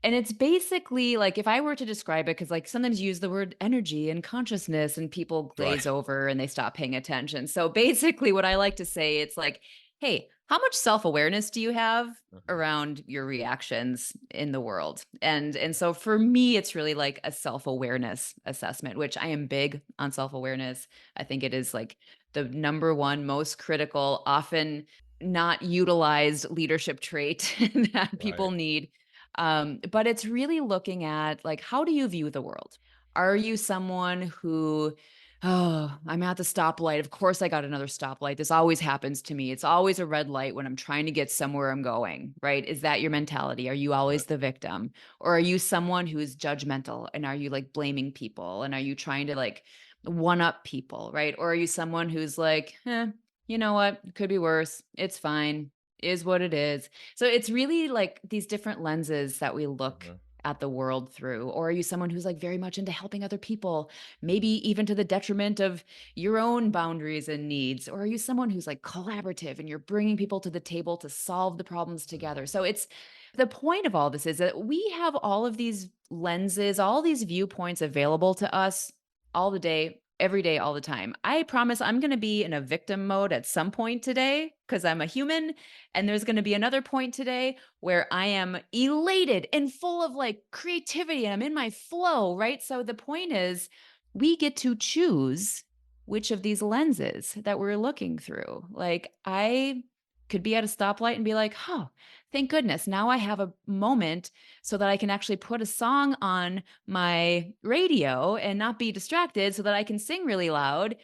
And it's basically like if I were to describe it, because like sometimes you use the word energy and consciousness and people Right. glaze over and they stop paying attention. So basically, what I like to say, it's like, hey, how much self-awareness do you have Mhm. around your reactions in the world? And so for me, it's really like a self-awareness assessment, which I am big on self-awareness. I think it is like the number one most critical, often not utilized leadership trait that people Right. need. But it's really looking at like, how do you view the world? Are you someone who, oh, I'm at the stoplight. Of course, I got another stoplight. This always happens to me. It's always a red light when I'm trying to get somewhere I'm going, right? Is that your mentality? Are you Right. always the victim? Or are you someone who is judgmental and are you like blaming people? And are you trying to like one up people, right? Or are you someone who's like, you know what? It could be worse. It's fine. Is what it is. So it's really like these different lenses that we look Mhm. at the world through. Or are you someone who's like very much into helping other people, maybe even to the detriment of your own boundaries and needs? Or are you someone who's like collaborative and you're bringing people to the table to solve the problems together? So it's the point of all this is that we have all of these lenses, all these viewpoints available to us all the day, every day, all the time. I promise I'm going to be in a victim mode at some point today because I'm a human. And there's going to be another point today where I am elated and full of like creativity and I'm in my flow, right? So the point is, we get to choose which of these lenses that we're looking through. Like, I could be at a stoplight and be like, oh, thank goodness. Now I have a moment so that I can actually put a song on my radio and not be distracted so that I can sing really loud.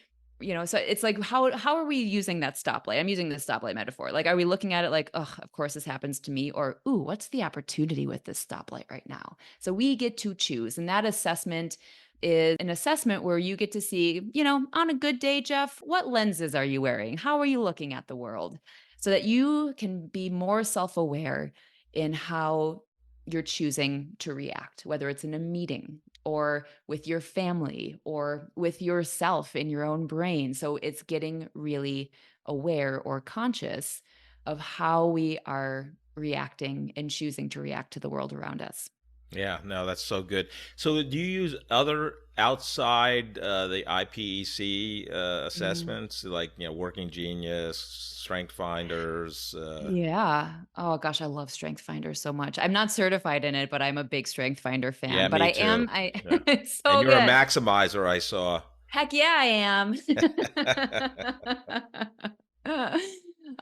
So it's like, how are we using that stoplight? I'm using this stoplight metaphor. Like, are we looking at it like, oh, of course this happens to me, or ooh, what's the opportunity with this stoplight right now? So we get to choose, and that assessment is an assessment where you get to see, on a good day, Jeff, what lenses are you wearing? How are you looking at the world? So that you can be more self-aware in how you're choosing to react, whether it's in a meeting or with your family or with yourself in your own brain. So it's getting really aware or conscious of how we are reacting and choosing to react to the world around us. Yeah, no, that's so good. So, do you use other outside the IPEC Mm. assessments, like Working Genius, Strength Finders? Yeah. Oh gosh, I love Strength Finder so much. I'm not certified in it, but I'm a big Strength Finder fan. Yeah, But me I too. am I Yeah, it's and so you're a good. maximizer, I saw. Heck yeah, I am.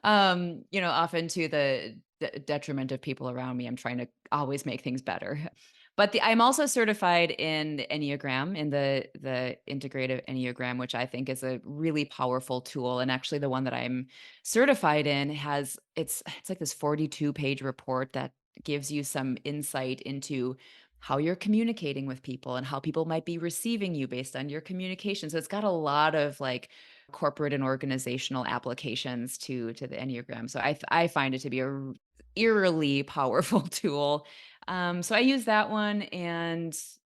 Often to the detriment of people around me, I'm trying to always make things better. But I'm also certified in the Enneagram, in the integrative Enneagram, which I think is a really powerful tool. And actually, the one that I'm certified in has it's like this 42-page report that gives you some insight into how you're communicating with people and how people might be receiving you based on your communication. So it's got a lot of like corporate and organizational applications to the Enneagram. So I find it to be a eerily powerful tool. So I use that one,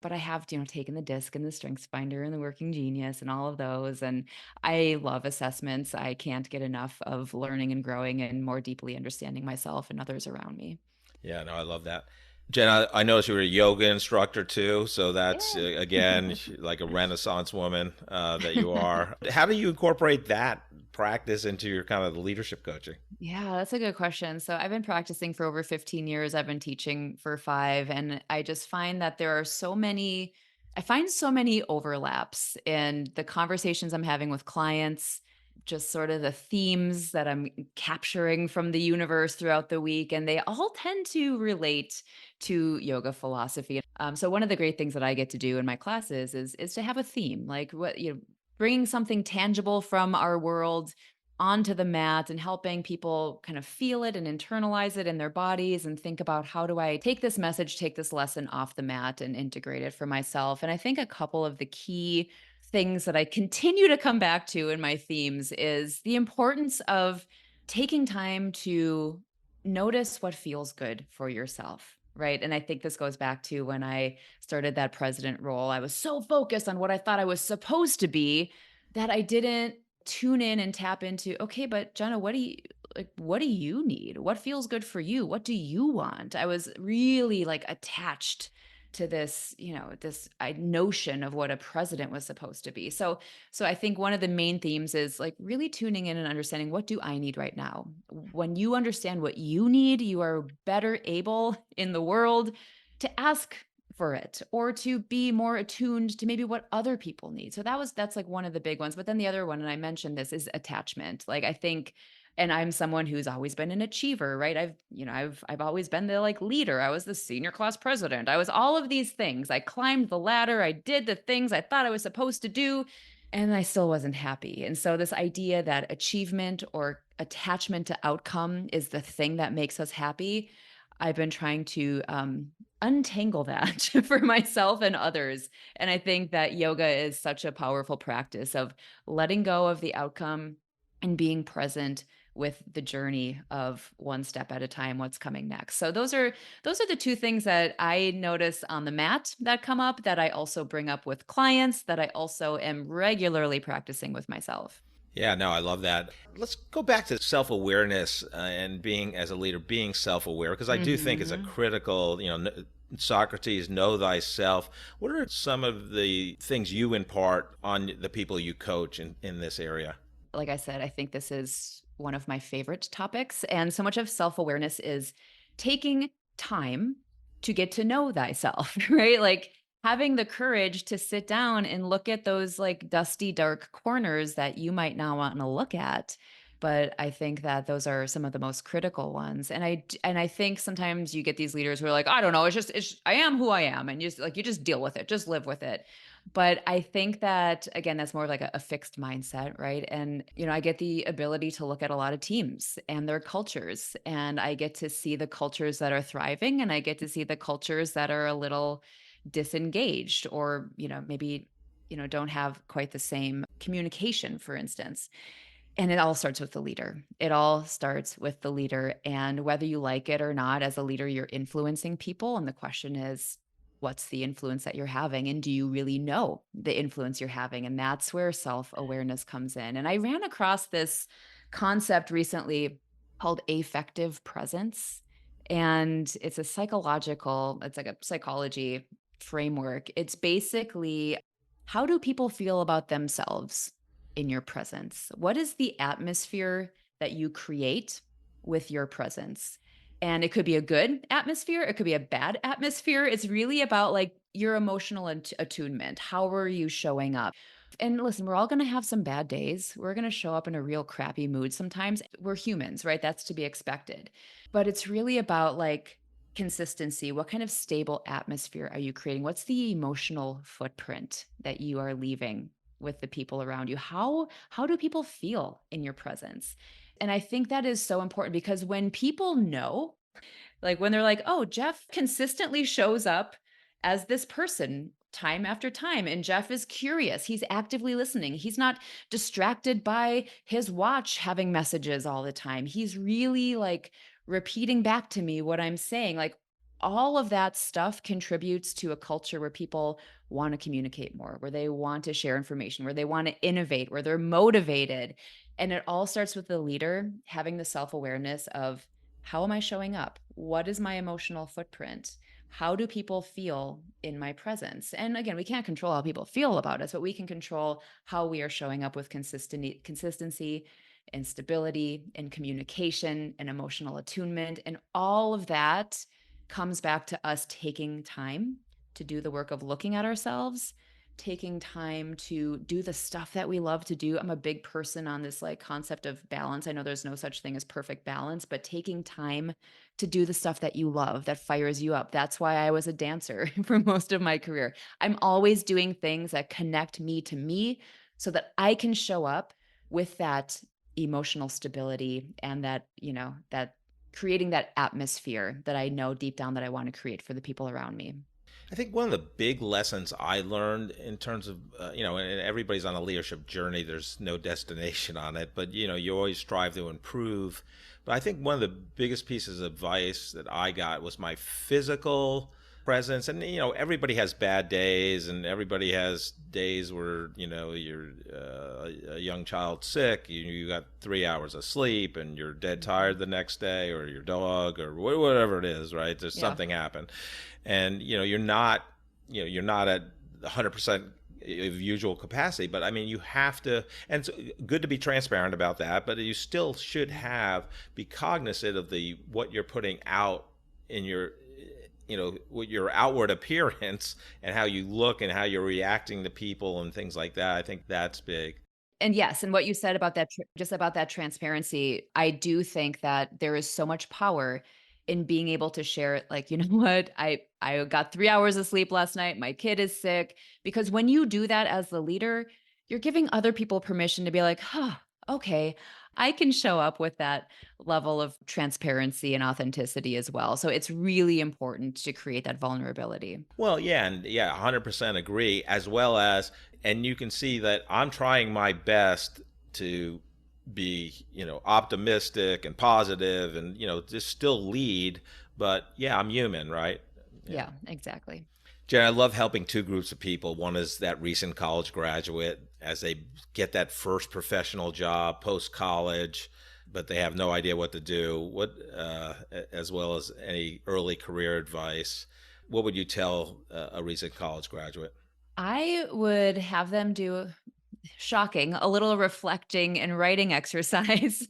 but I have taken the disc and the Strengths Finder and the Working Genius and all of those, and I love assessments. I can't get enough of learning and growing and more deeply understanding myself and others around me. Yeah, no, I love that. Jen, I noticed you were a yoga instructor too, so that's again like a Renaissance woman that you are. How do you incorporate that practice into your kind of leadership coaching? Yeah, that's a good question. So I've been practicing for over 15 years. I've been teaching for 5, and I just find that there are so many I find so many overlaps in the conversations I'm having with clients, just sort of the themes that I'm capturing from the universe throughout the week. And they all tend to relate to yoga philosophy. So one of the great things that I get to do in my classes is to have a theme, like what, bringing something tangible from our world onto the mat and helping people kind of feel it and internalize it in their bodies and think about, how do I take this message, take this lesson off the mat and integrate it for myself. And I think a couple of the key things that I continue to come back to in my themes is the importance of taking time to notice what feels good for yourself. Right. And I think this goes back to when I started that president role. I was so focused on what I thought I was supposed to be that I didn't tune in and tap into, okay, but Jenna, what do you need? What feels good for you? What do you want? I was really like attached to this, this notion of what a president was supposed to be. So I think one of the main themes is like really tuning in and understanding, what do I need right now? When you understand what you need, you are better able in the world to ask for it, or to be more attuned to maybe what other people need. So that's like one of the big ones. But then the other one, and I mentioned this, is attachment. Like I think, and I'm someone who's always been an achiever, right? I've always been the like leader. I was the senior class president. I was all of these things. I climbed the ladder. I did the things I thought I was supposed to do, and I still wasn't happy. And so this idea that achievement or attachment to outcome is the thing that makes us happy, I've been trying to untangle that for myself and others. And I think that yoga is such a powerful practice of letting go of the outcome and being present with the journey of one step at a time, what's coming next. So those are the two things that I notice on the mat that come up, that I also bring up with clients, that I also am regularly practicing with myself. Yeah, no, I love that. Let's go back to self-awareness and being as a leader, being self-aware, because I do think it's a Mhm. critical, Socrates, know thyself. What are some of the things you impart on the people you coach in this area? Like I said, I think this is one of my favorite topics. And so much of self awareness is taking time to get to know thyself, right? Like having the courage to sit down and look at those like dusty, dark corners that you might not want to look at. But I think that those are some of the most critical ones. And I think sometimes you get these leaders who are like, I don't know, I am who I am. And you just deal with it, just live with it. But I think that, again, that's more of like a fixed mindset, right? And, I get the ability to look at a lot of teams and their cultures, and I get to see the cultures that are thriving, and I get to see the cultures that are a little disengaged, or, maybe, don't have quite the same communication, for instance. And it all starts with the leader. It all starts with the leader. And whether you like it or not, as a leader, you're influencing people. And the question is, what's the influence that you're having? And do you really know the influence you're having? And that's where self awareness comes in. And I ran across this concept recently called affective presence. And it's like a psychology framework. It's basically, how do people feel about themselves in your presence? What is the atmosphere that you create with your presence? And it could be a good atmosphere, it could be a bad atmosphere. It's really about like your emotional attunement. How are you showing up? And listen, we're all going to have some bad days. We're going to show up in a real crappy mood sometimes. We're humans, right? That's to be expected. But it's really about like consistency. What kind of stable atmosphere are you creating? What's the emotional footprint that you are leaving with the people around you? How do people feel in your presence? And I think that is so important, because when people know, like when they're like, "Oh, Jeff consistently shows up as this person time after time, and Jeff is curious. He's actively listening. He's not distracted by his watch having messages all the time. He's really like repeating back to me what I'm saying." Like all of that stuff contributes to a culture where people want to communicate more, where they want to share information, where they want to innovate, where they're motivated. And it all starts with the leader having the self-awareness of, how am I showing up? What is my emotional footprint? How do people feel in my presence? And again, we can't control how people feel about us, but we can control how we are showing up with consistency and stability and communication and emotional attunement. And all of that comes back to us taking time to do the work of looking at ourselves, taking time to do the stuff that we love to do. I'm a big person on this like concept of balance. I know there's no such thing as perfect balance, but taking time to do the stuff that you love, that fires you up. That's why I was a dancer for most of my career. I'm always doing things that connect me to me so that I can show up with that emotional stability and that, that creating that atmosphere that I know deep down that I want to create for the people around me. I think one of the big lessons I learned in terms of, and everybody's on a leadership journey, there's no destination on it, but, you always strive to improve. But I think one of the biggest pieces of advice that I got was my physical presence. And, everybody has bad days, and everybody has days where, you're a young child sick, you got 3 hours of sleep and you're dead tired the next day, or your dog or whatever it is, right? There's something happened. And, you're not at 100% of usual capacity, but I mean, you have to, and it's good to be transparent about that, but you still should be cognizant of what you're putting out in your, with your outward appearance and how you look and how you're reacting to people and things like that. I think that's big. And yes, and what you said about that, just about that transparency, I do think that there is so much power in being able to share it. Like, you know what, I got 3 hours of sleep last night. My kid is sick. Because when you do that as the leader, you're giving other people permission to be like, okay, I can show up with that level of transparency and authenticity as well. So it's really important to create that vulnerability. Well, yeah, and 100% agree, as well as, and you can see that I'm trying my best to be, optimistic and positive and, just still lead, but I'm human, right? Yeah, exactly. Jen, I love helping two groups of people. One is that recent college graduate as they get that first professional job post-college, but they have no idea what to do. As well as any early career advice, what would you tell a recent college graduate? I would have them do, shocking, a little reflecting and writing exercise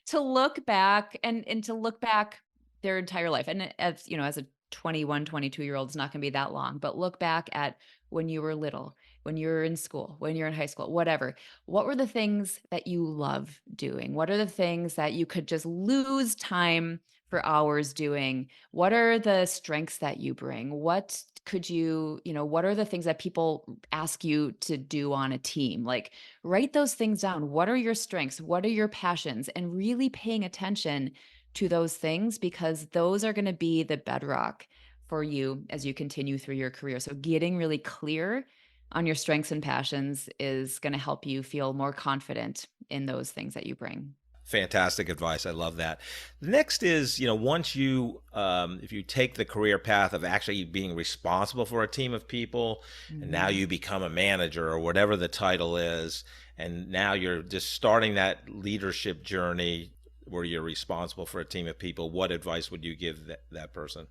to look back and to look back their entire life. And as a 21, 22-year-old, it's not going to be that long, but look back at when you were little, when you were in school, when you're in high school, whatever. What were the things that you love doing? What are the things that you could just lose time for hours doing? What are the strengths that you bring? What could what are the things that people ask you to do on a team? Like, write those things down. What are your strengths? What are your passions? And really paying attention to those things, because those are going to be the bedrock for you as you continue through your career. So getting really clear on your strengths and passions is going to help you feel more confident in those things that you bring. Fantastic advice. I love that. The next is, once if you take the career path of actually being responsible for a team of people, and now you become a manager or whatever the title is, and now you're just starting that leadership journey where you're responsible for a team of people, what advice would you give that person?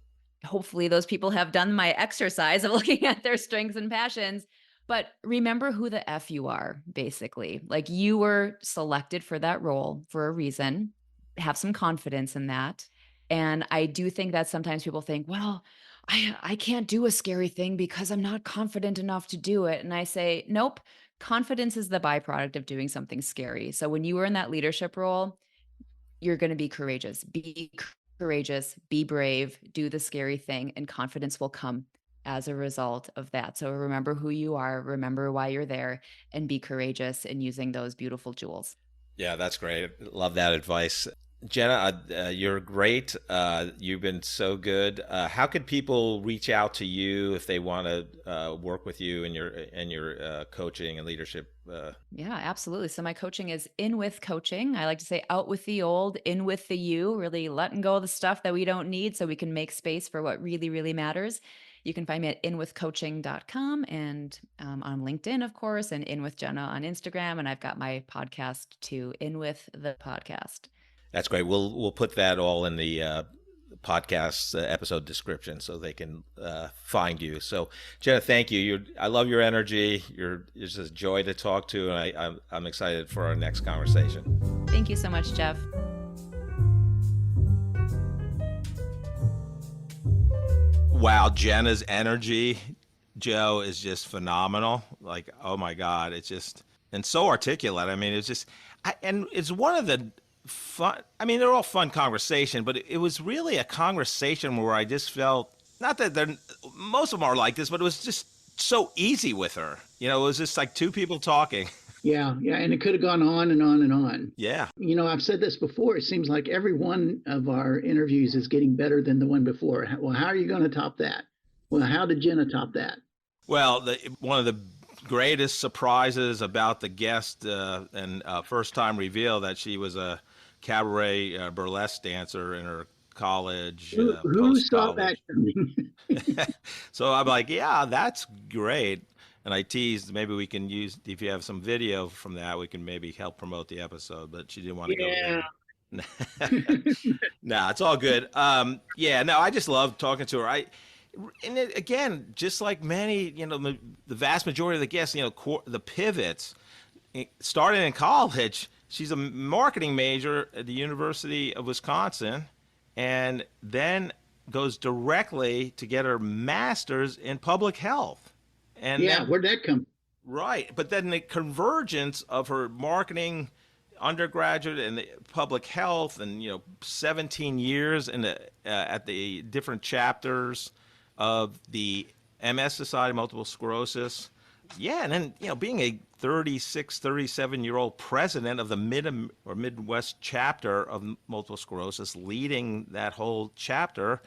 Hopefully those people have done my exercise of looking at their strengths and passions. But remember who the F you are, basically. Like, you were selected for that role for a reason. Have some confidence in that. And I do think that sometimes people think, well, I can't do a scary thing because I'm not confident enough to do it. And I say, nope, confidence is the byproduct of doing something scary. So when you were in that leadership role, you're going to be courageous. Be courageous, be brave, do the scary thing, and confidence will come as a result of that. So remember who you are, remember why you're there, and be courageous in using those beautiful jewels. Yeah, that's great. Love that advice. Jenna, you're great. You've been so good. How could people reach out to you if they want to work with you in your coaching and leadership? Yeah, absolutely. So my coaching is In With Coaching. I like to say out with the old, in with the you, really letting go of the stuff that we don't need so we can make space for what really, really matters. You can find me at inwithcoaching.com and on LinkedIn, of course, and In With Jenna on Instagram. And I've got my podcast too, In With the Podcast. That's great. We'll put that all in the podcast episode description so they can find you. So, Jenna, thank you. I love your energy. You're just a joy to talk to, and I'm excited for our next conversation. Thank you so much, Jeff. Wow, Jenna's energy, Joe, is just phenomenal. Like, oh my God, it's just, and so articulate. I mean, it's just, and it's one of the fun, I mean, they're all fun conversation, but it was really a conversation where I just felt, not that they're, most of them are like this, but it was just so easy with her. You know, it was just like two people talking. Yeah, yeah, and it could have gone on and on and on. Yeah. I've said this before. It seems like every one of our interviews is getting better than the one before. Well, how are you going to top that? Well, how did Jenna top that? Well, one of the greatest surprises about the guest and first time reveal that she was a cabaret burlesque dancer in her college, Who saw that coming? So I'm like, yeah, that's great. And I teased maybe we can use, if you have some video from that, we can maybe help promote the episode, but she didn't want to go there. No, it's all good. Yeah, no, I just love talking to her. Again, just like many, the vast majority of the guests, the pivots, starting in college, she's a marketing major at the University of Wisconsin, and then goes directly to get her master's in public health. And yeah, then, where'd that come? Right, but then the convergence of her marketing undergraduate and the public health, and 17 years in at the different chapters of the MS Society, multiple sclerosis. Yeah, and then being a 36, 37-year-old president of the Midwest chapter of multiple sclerosis, leading that whole chapter,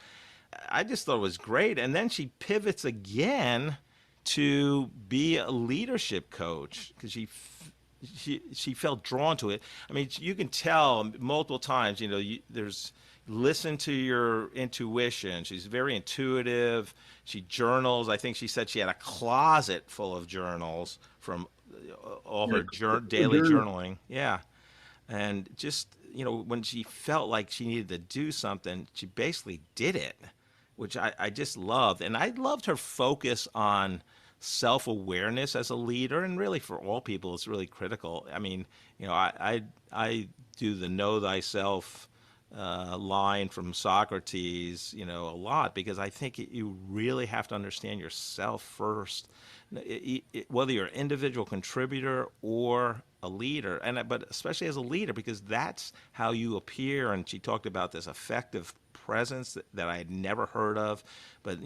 I just thought it was great. And then she pivots again to be a leadership coach because she felt drawn to it. I mean, you can tell multiple times, there's listen to your intuition. She's very intuitive. She journals. I think she said she had a closet full of journals from all her daily journaling. Yeah. And just, when she felt like she needed to do something, she basically did it, which I just loved. And I loved her focus on self-awareness as a leader, and really for all people it's really critical. I mean, I do the know thyself line from Socrates, a lot, because I think you really have to understand yourself first, whether you're an individual contributor or a leader, but especially as a leader, because that's how you appear. And she talked about this affective presence that I had never heard of, but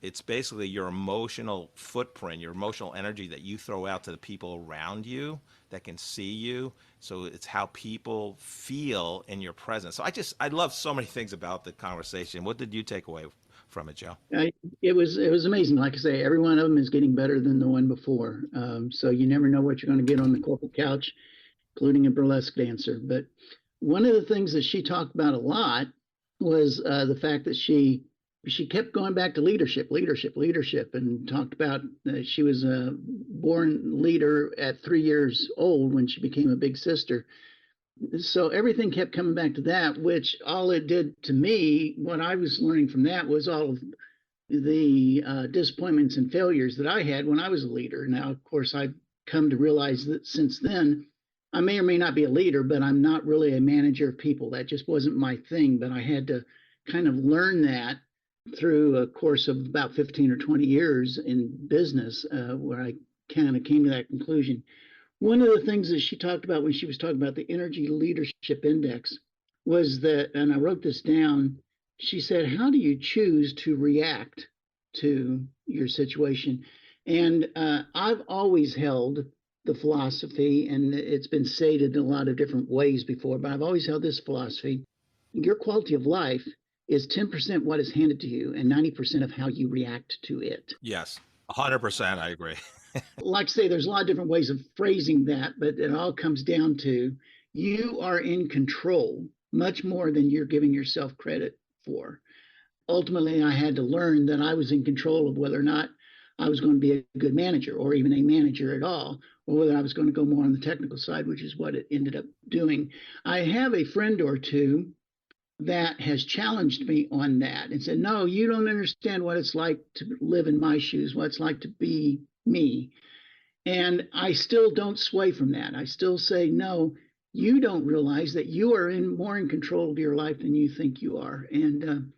it's basically your emotional footprint, your emotional energy that you throw out to the people around you that can see you. So it's how people feel in your presence. So I love so many things about the conversation. What did you take away from it, Joe? It was amazing. Like I say, every one of them is getting better than the one before. So you never know what you're going to get on the corporate couch, including a burlesque dancer. But one of the things that she talked about a lot was the fact that she kept going back to leadership, and talked about she was a born leader at 3 years old when she became a big sister. So everything kept coming back to that, which all it did to me, what I was learning from that was all of the disappointments and failures that I had when I was a leader. Now, of course, I've come to realize that since then, I may or may not be a leader, but I'm not really a manager of people. That just wasn't my thing. But I had to kind of learn that through a course of about 15 or 20 years in business, where I kind of came to that conclusion. One of the things that she talked about when she was talking about the Energy Leadership Index was that, and I wrote this down, she said, how do you choose to react to your situation? And I've always held the philosophy, and it's been stated in a lot of different ways before, but I've always held this philosophy: your quality of life is 10% what is handed to you and 90% of how you react to it. Yes, 100%. I agree. Like I say, there's a lot of different ways of phrasing that, but it all comes down to you are in control much more than you're giving yourself credit for. Ultimately, I had to learn that I was in control of whether or not I was going to be a good manager or even a manager at all, or whether I was going to go more on the technical side, which is what it ended up doing. I have a friend or two that has challenged me on that and said, no, you don't understand what it's like to live in my shoes, what it's like to be me. And I still don't sway from that. I still say, no, you don't realize that you are more in control of your life than you think you are. And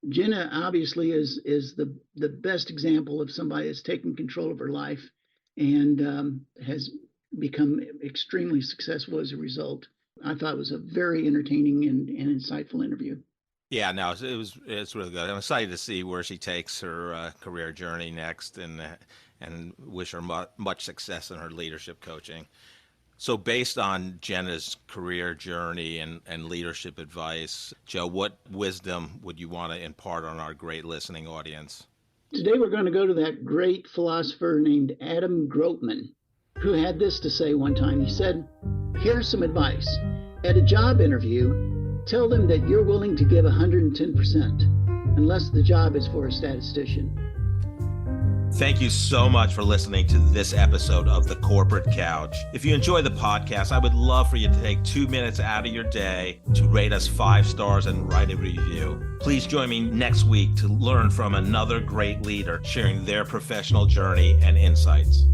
Jenna obviously is the best example of somebody that's taken control of her life and has become extremely successful as a result. I thought it was a very entertaining and insightful interview. Yeah, no, it's really good. I'm excited to see where she takes her career journey next, and wish her much success in her leadership coaching. So based on Jenna's career journey and leadership advice, Joe, what wisdom would you want to impart on our great listening audience? Today we're going to go to that great philosopher named Adam Grottman, who had this to say one time. He said, "Here's some advice. At a job interview, tell them that you're willing to give 110%, unless the job is for a statistician." Thank you so much for listening to this episode of The Corporate Couch. If you enjoy the podcast, I would love for you to take 2 minutes out of your day to rate us 5 stars and write a review. Please join me next week to learn from another great leader sharing their professional journey and insights.